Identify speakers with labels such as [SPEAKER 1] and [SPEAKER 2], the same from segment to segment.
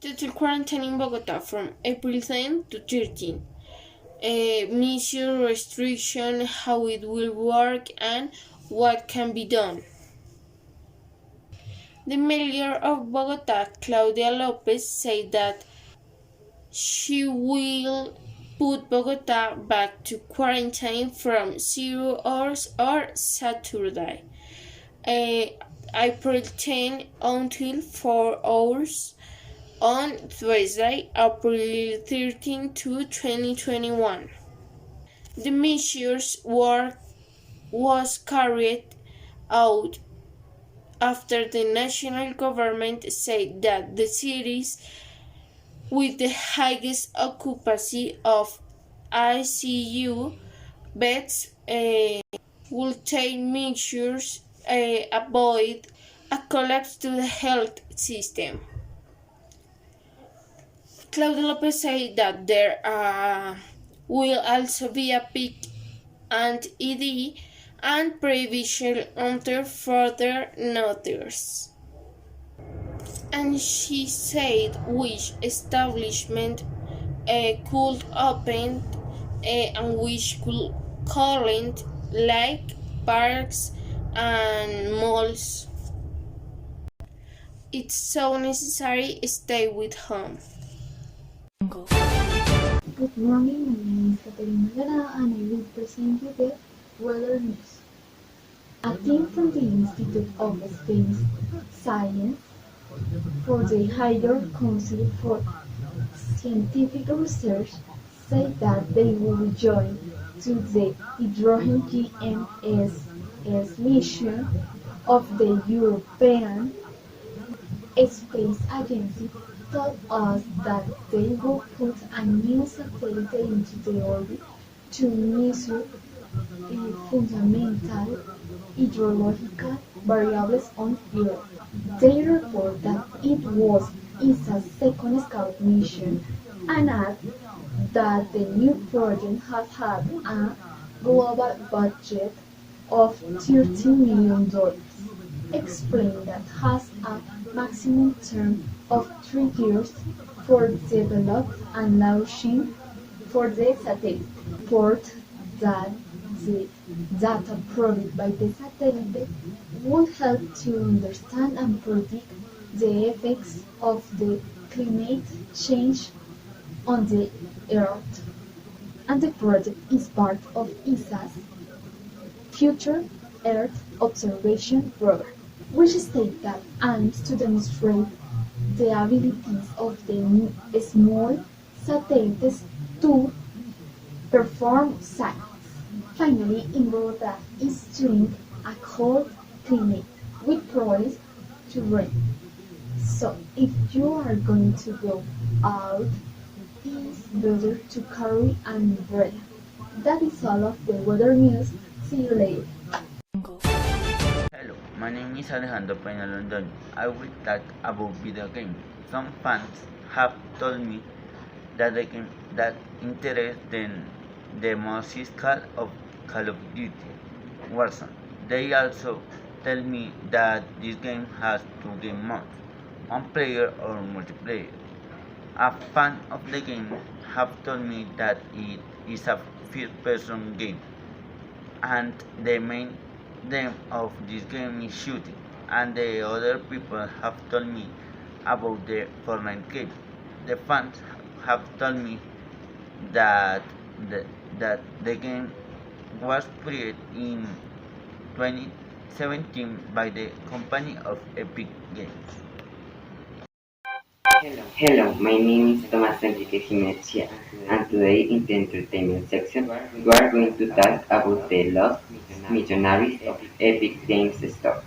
[SPEAKER 1] Total quarantine in Bogota from April 10 to 13. Mission restriction, how it will work, and what can be done. The mayor of Bogota, Claudia Lopez, said that she will put Bogota back to quarantine from 0 hours or Saturday, April 10 until 4 hours on Thursday, April 13 to 2021. The measures was carried out after the national government said that the cities with the highest occupancy of ICU beds will take measures avoid a collapse to the health system. Claudia Lopez said that there will also be a peak and ED and prohibition until further notice. And she said which establishment could open and which could couldn't, like parks and malls. It's so necessary stay with home.
[SPEAKER 2] Good morning, my name is Caterina Lara and I will present you the weather news. A team from the Institute of Space Science for the Higher Council for Scientific Research said that they will join to the Hydrogen GMSS mission of the European Space Agency told us that they will put a new satellite into the orbit to measure fundamental hydrological variables on Earth. They report that it was ESA's second scout mission and add that the new project has had a global budget of $13 million, explain that has a maximum term of 3 years for developing and launching for the satellite. Report that the data provided by the satellite would help to understand and predict the effects of the climate change on the Earth. And the project is part of ESA's Future Earth Observation Program, which states that aims to demonstrate the abilities of the small satellites to perform science. Finally, in Bogota is doing a cold climate with probability to rain. So if you are going to go out, it's better to carry an umbrella. That is all of the weather news. See you later.
[SPEAKER 3] Hello, my name is Alejandro Peña London. I will talk about video games. Some fans have told me that the game that interests them the most is Call of Duty Warzone. They also tell me that this game has two game modes, one player or multiplayer. A fan of the game have told me that it is a first-person game, and the main theme of this game is shooting. And the other people have told me about the Fortnite game. The fans have told me that the, that the game was created in 2017 by the company of Epic Games.
[SPEAKER 4] Hello, my name is Tomás Enrique Jiménez, and today in the entertainment section we are going to talk about the lost missionaries of Epic Games Store.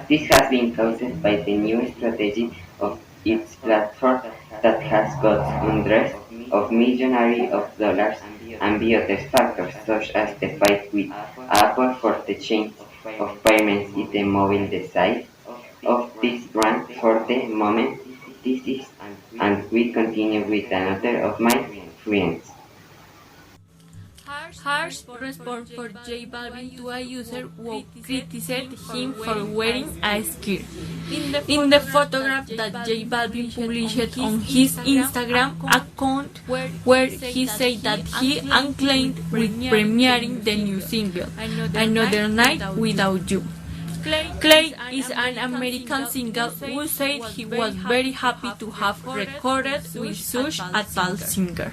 [SPEAKER 4] This has been caused by the new strategy of its platform that has got hundreds of millions of dollars and other factors such as the fight with Apple for the change of payments in the mobile device of this brand for the moment. This is, and we continue with another of my friends.
[SPEAKER 5] harsh response for J Balvin to a user who criticized him for wearing a skirt. In the photograph that J Balvin published on his Instagram account, where he said that he unclaimed with premiering the new single, Another Night Without You. Clay is an American singer who said he was very happy to have recorded with such a tall singer.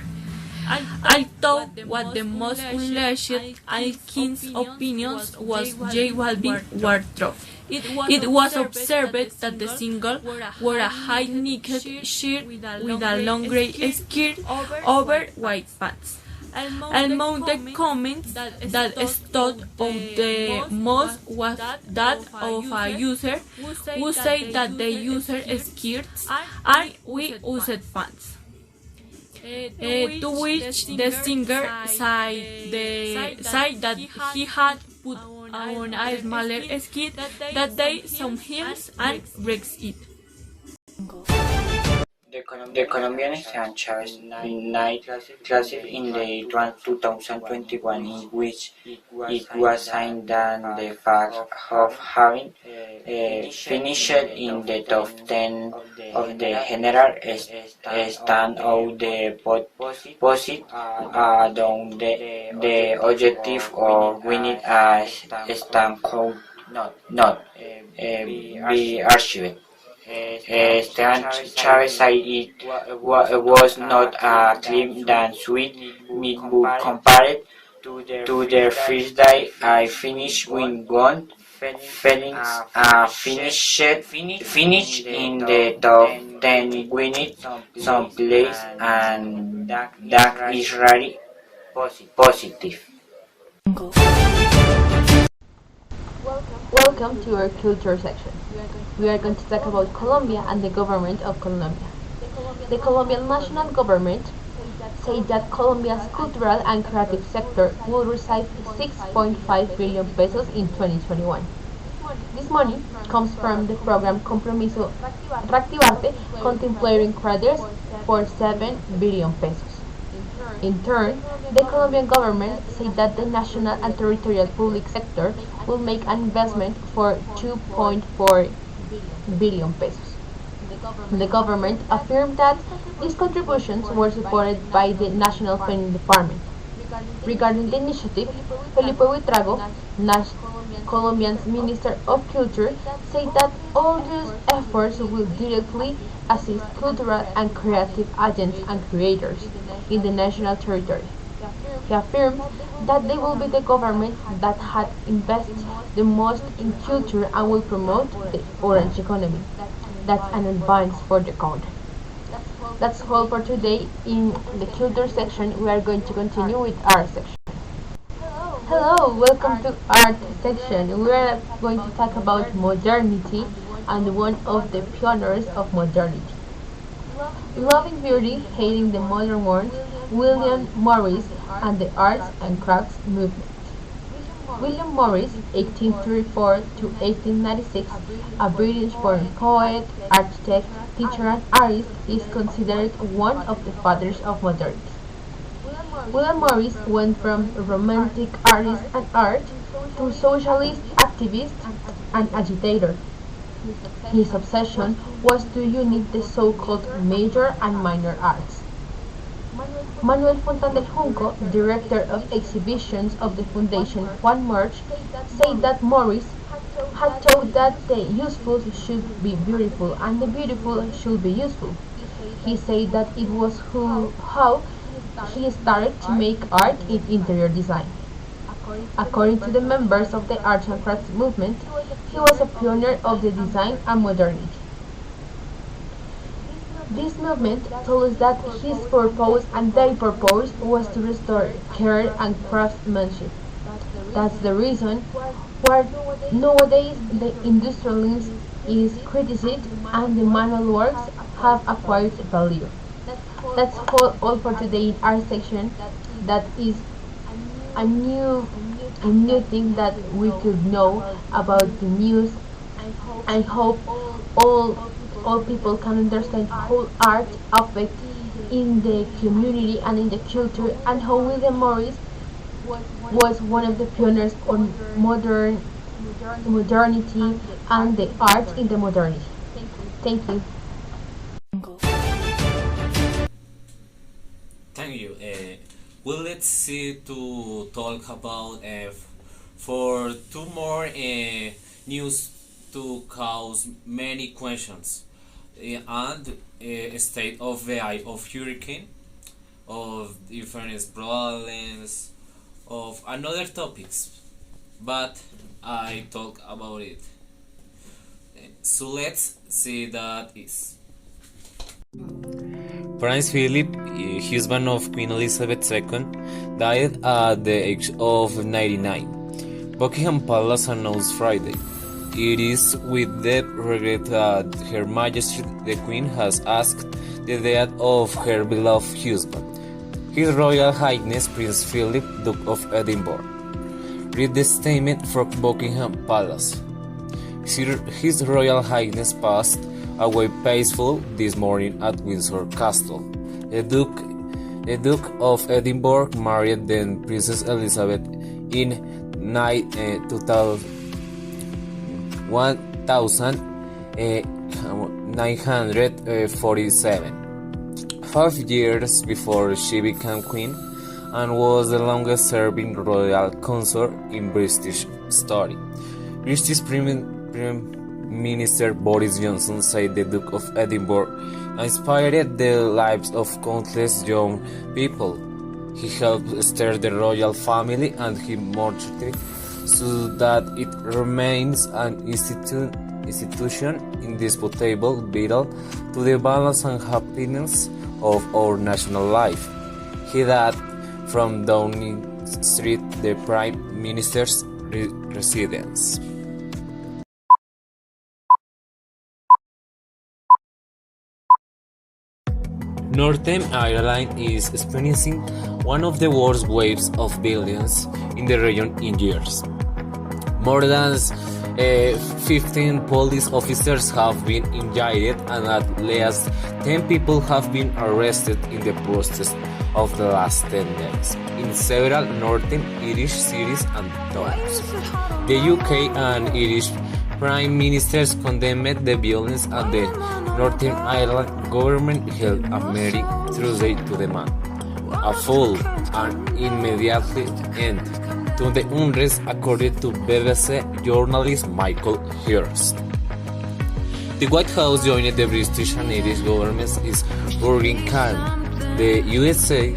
[SPEAKER 5] I thought what the most unleashed Alkin's opinions was J Balvin's wardrobe. It was observed that the singer wore a high-necked shirt with a long grey skirt over white pants. Among the comments that stood out the most was that of a user who said that the user skirts are we used pants. To which the singer said that he had put on a smaller skirt that day some hymns and breaks it.
[SPEAKER 6] The Colombian franchise night classic in the 2021, in which it was signed that the fact of having finished in the top 10 of the general stand out the posit down the objective of winning a stand could not be achieved. Stan Chavez said it was not a claim that sweet meat would compared to the first day I finished with one feeling finish in the top 10 winning some place, and that is really positive.
[SPEAKER 2] Welcome to our culture section. We are going to talk about Colombia and the government of Colombia. The Colombian national government said that Colombia's cultural and creative sector will receive 6.5 billion pesos in 2021. This money comes from the program Compromiso Reactivarte, contemplating credits for 7 billion pesos. In turn, the Colombian government said that the national and territorial public sector will make an investment for 2.4 billion pesos. The government affirmed that these contributions were supported by the National Planning Department. Regarding the initiative, Felipe Buitrago, Colombia's Minister of Culture, said that all these efforts will directly assist cultural and creative agents and creators in the national territory. He affirmed that they will be the government that had invested the most in culture and will promote the orange economy. That's an advance for the country. That's all for today in the culture section. We are going to continue with art section. Hello, welcome to art section. We are going to talk about modernity and one of the pioneers of modernity. Loving beauty, hating the modern world, William Morris and the arts and crafts movement. William Morris, 1834 to 1896, a British-born poet, architect, teacher and artist, is considered one of the fathers of modernity. William Morris went from romantic artist and art to socialist activist and agitator. His obsession was to unite the so-called major and minor arts. Manuel Fontan del Junco, director of exhibitions of the Foundation Juan March, said that Morris had taught that the useful should be beautiful and the beautiful should be useful. He said that it was how he started to make art in interior design. According to the members of the arts and crafts movement, he was a pioneer of the design and modernity. This movement told us that his purpose and their purpose was to restore care and craftsmanship. That's the reason why nowadays the industrialism is criticized and the manual works have acquired value. That's all for today in our section. That is a new thing that we could know about the news. I hope all people can understand how art affects in the community and in the culture, and how William Morris was one of the pioneers on modernity and the art in the modernity. Thank you.
[SPEAKER 7] Thank you. Well, let's see to talk about for two more news to cause many questions and state of the eye of hurricane, of different problems, of another topics, but I talk about it. So let's see that is. Prince Philip, husband of Queen Elizabeth II, died at the age of 99. Buckingham Palace announced Friday. It is with deep regret that Her Majesty the Queen has asked the death of her beloved husband, His Royal Highness Prince Philip, Duke of Edinburgh. Read the statement from Buckingham Palace. His Royal Highness passed away peaceful this morning at Windsor Castle. The Duke of Edinburgh married then Princess Elizabeth in 1947, 5 years before she became queen, and was the longest-serving royal consort in British history. British Prime Minister Boris Johnson said the Duke of Edinburgh inspired the lives of countless young people. He helped stir the royal family and he nurtured so that it remains an institution indisputable, vital to the balance and happiness of our national life. He died from Downing Street, the Prime Minister's residence. Northern Ireland is experiencing one of the worst waves of violence in the region in years. More than 15 police officers have been injured and at least 10 people have been arrested in the process of the last 10 days in several Northern Irish cities and towns. The UK and Irish Prime Ministers condemned the violence and the Northern Ireland government held a meeting Tuesday to demand a full and immediate end to the unrest, according to BBC journalist Michael Hirst. The White House joined the British and Irish governments in urging calm. The USA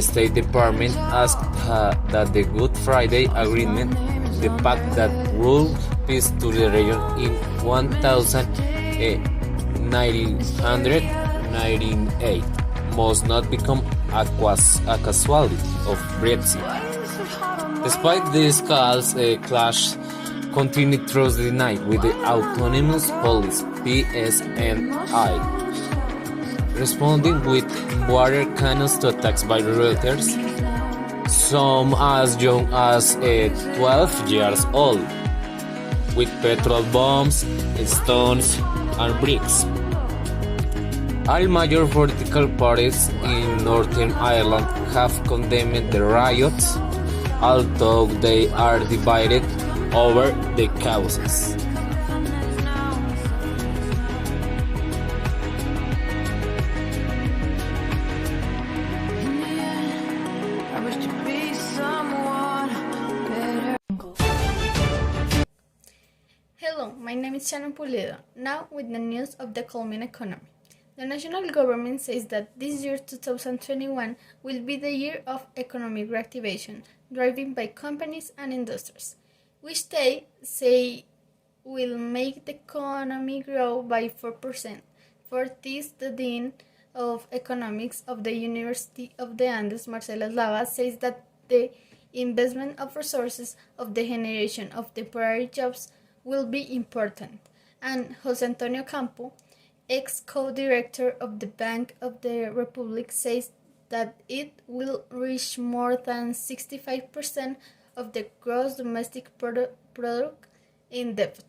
[SPEAKER 7] State Department asked that the Good Friday Agreement, the pact that brought peace to the region in 1998, must not become a casualty of Brexit. Despite these calls, a clash continued through the night with the Autonomous Police (PSNI) responding with water cannons to attacks by Reuters, some as young as 12 years old, with petrol bombs, stones, and bricks. All major political parties in Northern Ireland have condemned the riots, although they are divided over the causes.
[SPEAKER 8] Hello, my name is Shannon Pulido. Now with the news of the Colombian economy. The national government says that this year 2021 will be the year of economic reactivation, driven by companies and industries, which they say will make the economy grow by 4%. For this, the Dean of Economics of the University of the Andes, Marcelo Lava, says that the investment of resources of the generation of temporary jobs will be important, and Jose Antonio Campo, ex-co-director of the Bank of the Republic, says that it will reach more than 65% of the gross domestic product in depth.